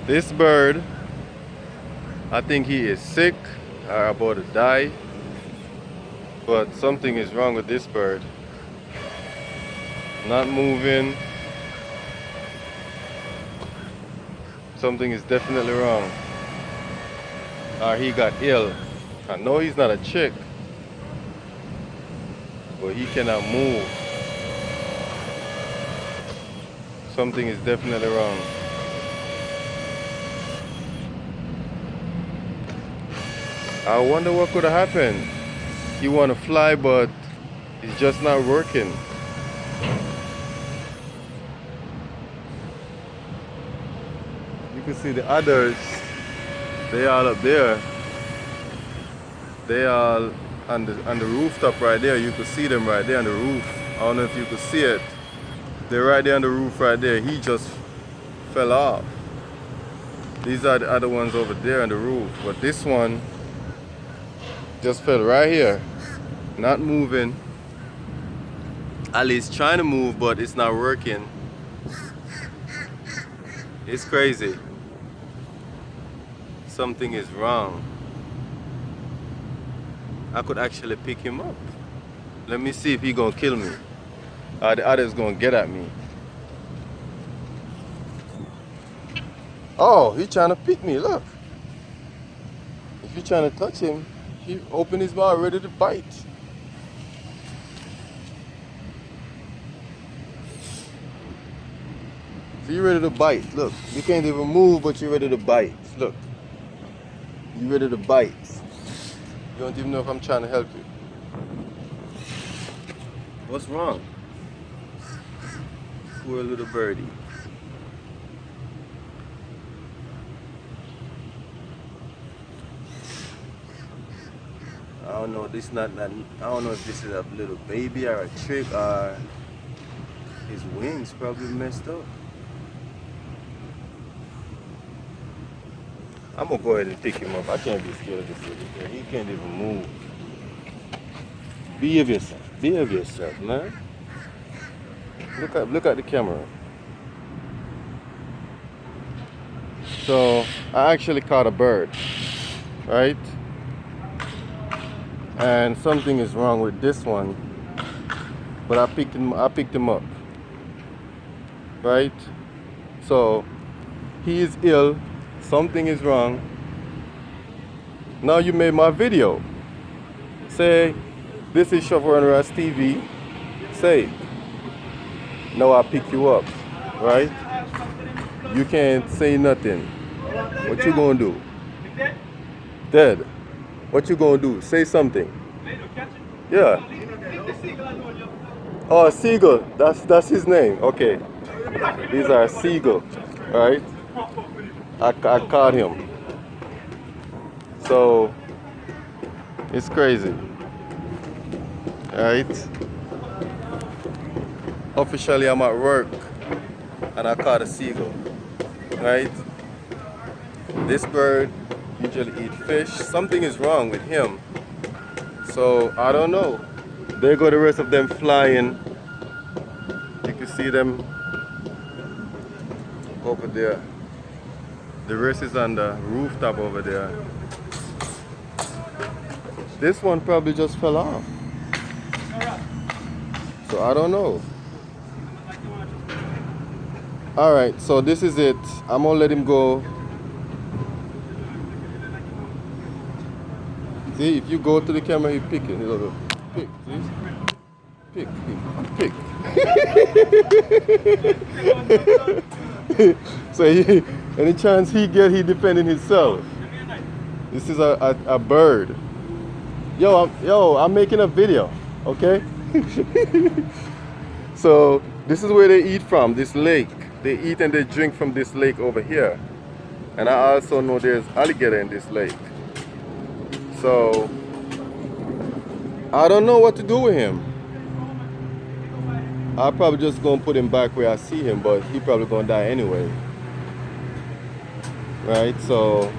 This bird, I think he is sick or about to die, but something is wrong with this bird. Not moving. Something is definitely wrong. Or he got ill. I know he's not a chick, but he cannot move. Something is definitely wrong. I wonder what could have happened. He want to fly, but it's just not working. You can see the others. They all up there. They all on the rooftop right there. You could see them right there on the roof. I don't know if you could see it. They're right there on the roof right there. He just fell off. These are the other ones over there on the roof. But this one just fell right here. Not moving. Ali's trying to move, but it's not working. It's crazy. Something is wrong. I could actually pick him up. Let me see if he gonna kill me. Or the other's gonna get at me. Oh, he trying to pick me, look. If you're trying to touch him, he open his mouth ready to bite. So you're ready to bite, look. You can't even move, but you're ready to bite, look. You're ready to bite. You don't even know if I'm trying to help you. What's wrong? Poor little birdie. I don't know. This not that. I don't know if this is a little baby or a trick or his wings probably messed up. I'm gonna go ahead and pick him up. I can't be scared of this little guy. He can't even move. Behave yourself. Behave yourself, man. Look at the camera. So I actually caught a bird, right? And something is wrong with this one. But I picked him up. Right? So he is ill. Something is wrong. Now you made my video. Say, this is Chauffeur and Ras TV. Say it. Now I pick you up, right? You can't say nothing. What you gonna do? Dead. What you gonna do? Say something. Yeah. Oh, Seagull. That's his name. Okay. These are Seagull, right? I caught him. So it's crazy, right? Officially, I'm at work and I caught a seagull, right? This bird usually eats fish. Something is wrong with him. So I don't know. There go the rest of them flying. You can see them over there. The rest is on the rooftop over there. This one probably just fell off. So I don't know. Alright, so this is it. I'm gonna let him go. See, if you go to the camera, he pick it. He'll go, pick, see? Pick. So any chance he get, he defending himself. This is a bird. Yo, I'm making a video, okay? So this is where they eat from, this lake. They eat and they drink from this lake over here. And I also know there's alligator in this lake. So I don't know what to do with him. I'll probably just gonna put him back where I see him, but he probably gonna die anyway. Right, so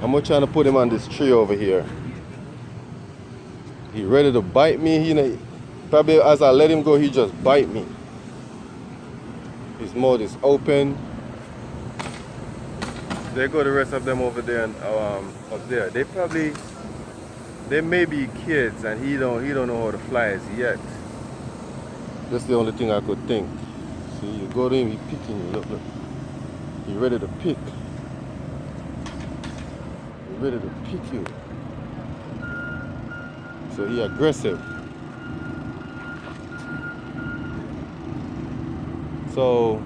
I'm gonna try to put him on this tree over here. He ready to bite me. Probably as I let him go, he just bite me. His mouth is open. There go the rest of them over there and up there. They may be kids and he don't know how to fly as yet. That's the only thing I could think. See, you go to him, he picking you. Look, look. He ready to pick. He ready to pick you. So he aggressive. So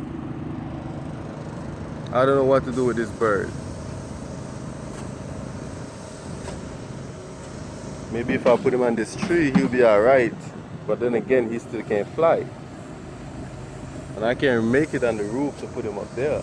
I don't know what to do with this bird. Maybe if I put him on this tree, he'll be alright. But then again, he still can't fly. And I can't make it on the roof to put him up there.